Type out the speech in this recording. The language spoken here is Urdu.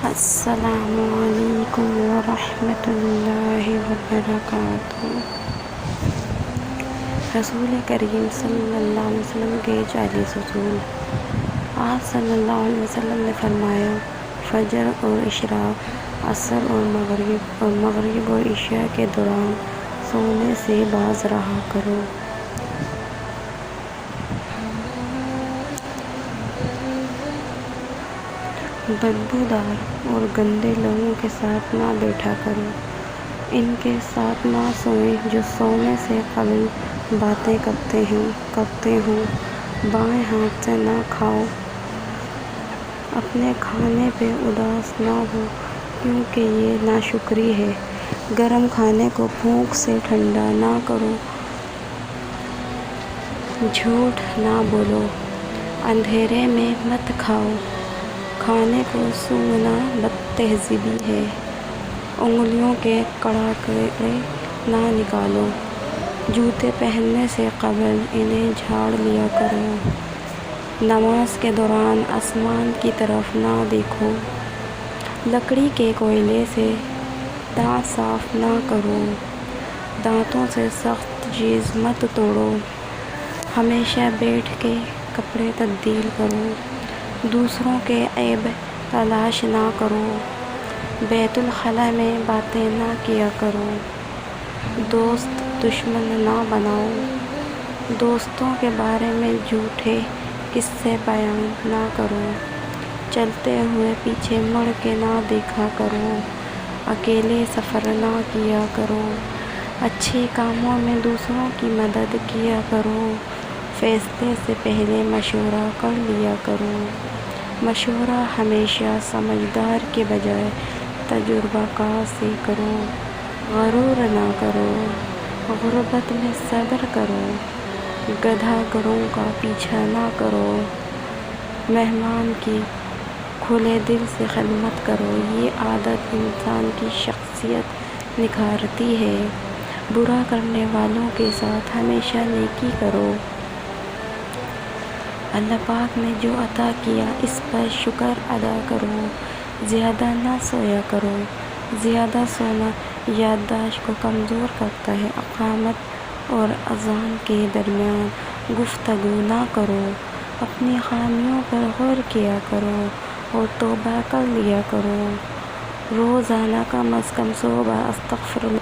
السلام علیکم ورحمۃ اللہ وبرکاتہ۔ رسول کریم صلی اللہ علیہ وسلم کے 40 اصول۔ آپ صلی اللہ علیہ وسلم نے فرمایا، فجر اور اشراق، عصر اور مغرب اور عشاء کے دوران سونے سے باز رہا کرو۔ بدبودار اور گندے لوگوں کے ساتھ نہ بیٹھا کرو۔ ان کے ساتھ نہ سوئیں جو سونے سے قبل باتیں کرتے ہوں۔ بائیں ہاتھ سے نہ کھاؤ۔ اپنے کھانے پہ اداس نہ ہو کیونکہ یہ ناشکری ہے۔ گرم کھانے کو پھونک سے ٹھنڈا نہ کرو۔ جھوٹ نہ بولو۔ اندھیرے میں مت کھاؤ۔ کھانے کو سونگھنا بدتہذیبی ہے۔ انگلیوں کے کڑاکڑے نہ نکالو۔ جوتے پہننے سے قبل انہیں جھاڑ لیا کرو۔ نماز کے دوران آسمان کی طرف نہ دیکھو۔ لکڑی کے کوئلے سے دانت صاف نہ کرو۔ دانتوں سے سخت چیز مت توڑو۔ ہمیشہ بیٹھ کے کپڑے تبدیل کرو۔ دوسروں کے عیب تلاش نہ کرو۔ بیت الخلاء میں باتیں نہ کیا کرو۔ دوست دشمن نہ بناؤ۔ دوستوں کے بارے میں جھوٹے قصے بیان نہ کرو۔ چلتے ہوئے پیچھے مڑ کے نہ دیکھا کرو۔ اکیلے سفر نہ کیا کرو۔ اچھے کاموں میں دوسروں کی مدد کیا کرو۔ فیصلے سے پہلے مشورہ کر لیا کرو۔ مشورہ ہمیشہ سمجھدار کے بجائے تجربہ کار سے کرو۔ غرور نہ کرو۔ غربت میں صبر کرو۔ گدھا گروں کا پیچھا نہ کرو۔ مہمان کی کھلے دل سے خدمت کرو۔ یہ عادت انسان کی شخصیت نکھارتی ہے۔ برا کرنے والوں کے ساتھ ہمیشہ نیکی کرو۔ اللہ پاک نے جو عطا کیا اس پر شکر ادا کرو۔ زیادہ نہ سویا کرو۔ زیادہ سونا یادداشت کو کمزور کرتا ہے۔ اقامت اور اذان کے درمیان گفتگو نہ کرو۔ اپنی خامیوں پر غور کیا کرو اور توبہ کر لیا کرو۔ روزانہ کم از کم 100 بار استغفر اللہ